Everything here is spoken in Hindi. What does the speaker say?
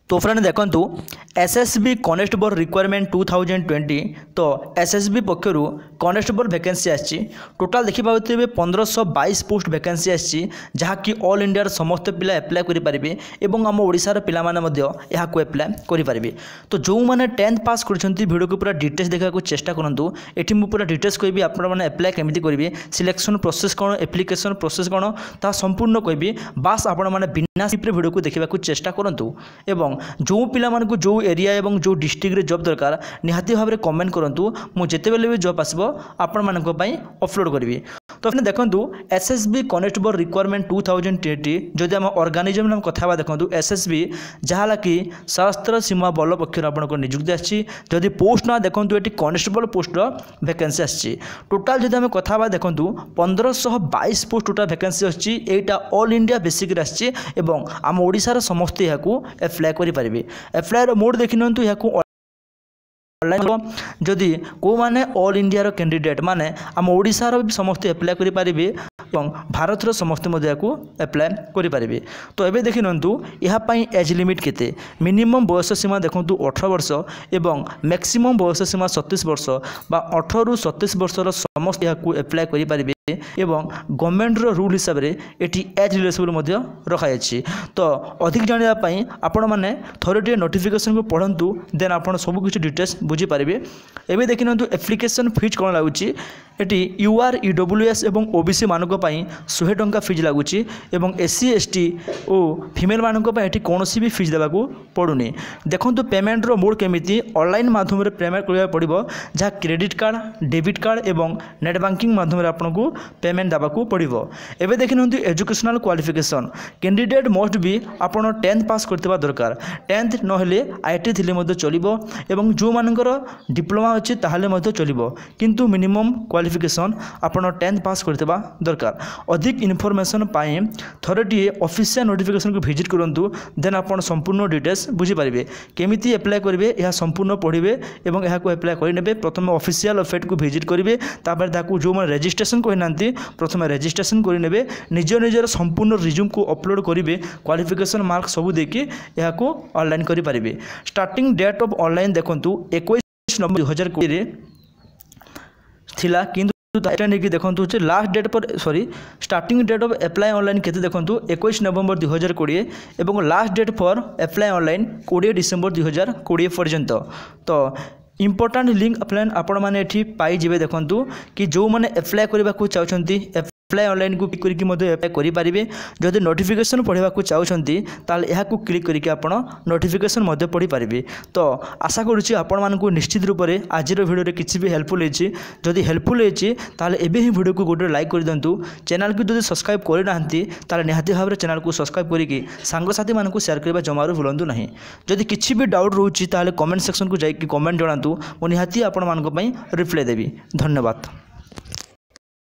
तो फ्रेंड देखंतु एसएसबी कॉन्स्टेबल रिक्वायरमेंट 2020 तो एसएसबी पक्षर कॉन्स्टेबल वैकेंसी आछि टोटाल देखि पाउथिबे 1522 पोस्ट वैकेंसी आछि जहाँकि ऑल इंडिया समस्त पिला अप्लाई करि परिबे एवं आम ओडिसार पिला माने मध्य एहा को अप्लाई करि परिबे। तो जो माने 10th पास करछंती वीडियो को पूरा डिटेल्स देखा को चेष्टा करंतु। एठी मु पूरा डिटेल्स कहबी आपण माने अप्लाई केमिति करिवे, सिलेक्शन प्रोसेस कोन, एप्लिकेशन प्रोसेस कोन ता संपूर्ण कहबी। बास आपण माने बिना स्किप रे वीडियो को देखिबा को चेष्टा करंतु एवं जो पिला मानकु जो एरिया एवं जो डिस्ट्रिक्ट रे जॉब दरकार निहाती भाव में कमेंट करंतु। मु जेते बेले भी जॉब आसबो आपण मानक पई अपलोड करबी। तो अपने देखंतु एसएसबी कॉन्स्टेबल रिक्वायरमेंट 2020 जदि हम ऑर्गेनाइजम नाम कथा देखंतु एसएसबी जहाला कि सशस्त्र सीमा बल पक्षर आपनको नियुक्ति आछि। जदि पोस्ट ना देखंतु एटी कॉन्स्टेबल पोस्ट वैकेंसी आछि। टोटल जदि हम कथा देखंतु 1522 पोस्ट टोटल वैकेंसी आछि। एटा ऑल इंडिया बेसिक रे आछि एवं आम ओडिसा समस्त याकू अप्लाई करि परिबे। अप्लाई मोड देखिनंतु याकू ऑनलाइन जदि को माने ऑल इंडिया रो कैंडिडेट माने आम ओडिसा रो समस्त अप्लाई करि परिबे एवं भारत रो समस्त मध्य को अप्लाई करि परिबे। तो एबे देखिनंतु यहा पई एज लिमिट केते मिनिमम बयस सीमा देखंतु 18 वर्ष एवं मैक्सिमम बयस सीमा 37 वर्ष बा 18 रु 37 वर्ष रो समस्त यहा को अप्लाई करि परिबे एवं गवर्नमेंट रो रूल हिसाब रे एटी एज रिलेशनल मध्य रखाय अछि। तो अधिक जानिया पई आपण माने थोरटी नोटिफिकेशन को पढंतु देन आपण सब किछ डिटेल्स बुझी पारिबे। एबे देखिनंतु एप्लिकेशन फीस कोन लागुची एटी यूआर ईडब्ल्यूएस एवं ओबीसी मानक पई 100 टंका फीस लागुची एवं एससी एसटी ओ फीमेल मानक पई एटी कोनोसी भी फीस देबाकू पडुनी। देखंतु पेमेंट रो मोड केमिति ऑनलाइन माध्यम रे पेमेंट करिया पड़िबो जहा क्रेडिट कार्ड डेबिट कार्ड एवं नेट बैंकिंग माध्यम रे आपनको पेमेंट देबाकू पड़िबो। एबे देखिनंतु educational qualification candidate must be आपण 10th पास करथिबा दरकार। 10th नहले आईटी थिले मध्य चलिबो एवं जो मानकर डिप्लोमा अछि ताहाले मध्य चलिबो किंतु मिनिमम क्वालिफिकेशन आपण 10th पास करथिबा दरकार। अधिक इन्फॉर्मेशन पाए थोरटी ऑफिशियल नोटिफिकेशन को विजिट करंतु देन आपण संपूर्ण डिटेल्स बुझी पारिबे। केमिति अप्लाई करिवे यह संपूर्ण पढिबे एवं यहा को अप्लाई करि नेबे। प्रथम ऑफिशियल वेबसाइट को विजिट करिवे तापर ताकू जो मन रजिस्ट्रेशन करिनांती प्रथम रजिस्ट्रेशन करि नेबे। निजर संपूर्ण रिज्यूम को अपलोड करिवे क्वालिफिकेशन मार्क सब देखि यहा को ऑनलाइन करि पारिबे। स्टार्टिंग डेट ऑफ ऑनलाइन देखंतु 21 नवंबर 2020 रे थिला किंतु एटा नेकी देखंतु जे लास्ट डेट पर sorry starting date of apply online केते देखंतु 21 नवंबर 2020 एवं last date for apply online 20 December 2020 पर्यंत। तो इंपोर्टेंट लिंक अप्लाई आपण माने एठी पाई जिवे देखंतु कि जो माने अप्लाई करबा को चाहछंती अप्लाई ऑनलाइन को क्लिक करके मधे अप्लाई करि परिबे। जदि नोटिफिकेशन पढिबा को चाहछंती ताल एहा को क्लिक करके आपण नोटिफिकेशन मधे पढि परिबे। तो आशा करूची आपण मानकु निश्चित रूप रे आज रो वीडियो रे किछि भी हेल्पफुल हेछि। जदि हेल्पफुल हेछि ताल एबे ही वीडियो को गोटे लाइक कर दंतु। चैनल को जदि सब्सक्राइब करि नाहंती ताल निहाती भाव रे चैनल को सब्सक्राइब करिकि सांग साथी मानकु शेयर करबा जमारो भुलंतु नाही। जदि किछि भी डाउट रहउची ताल कमेंट सेक्शन को जाई कि कमेंट जणांतु। मो निहाती आपण मानक पई रिप्लाई देबी। धन्यवाद।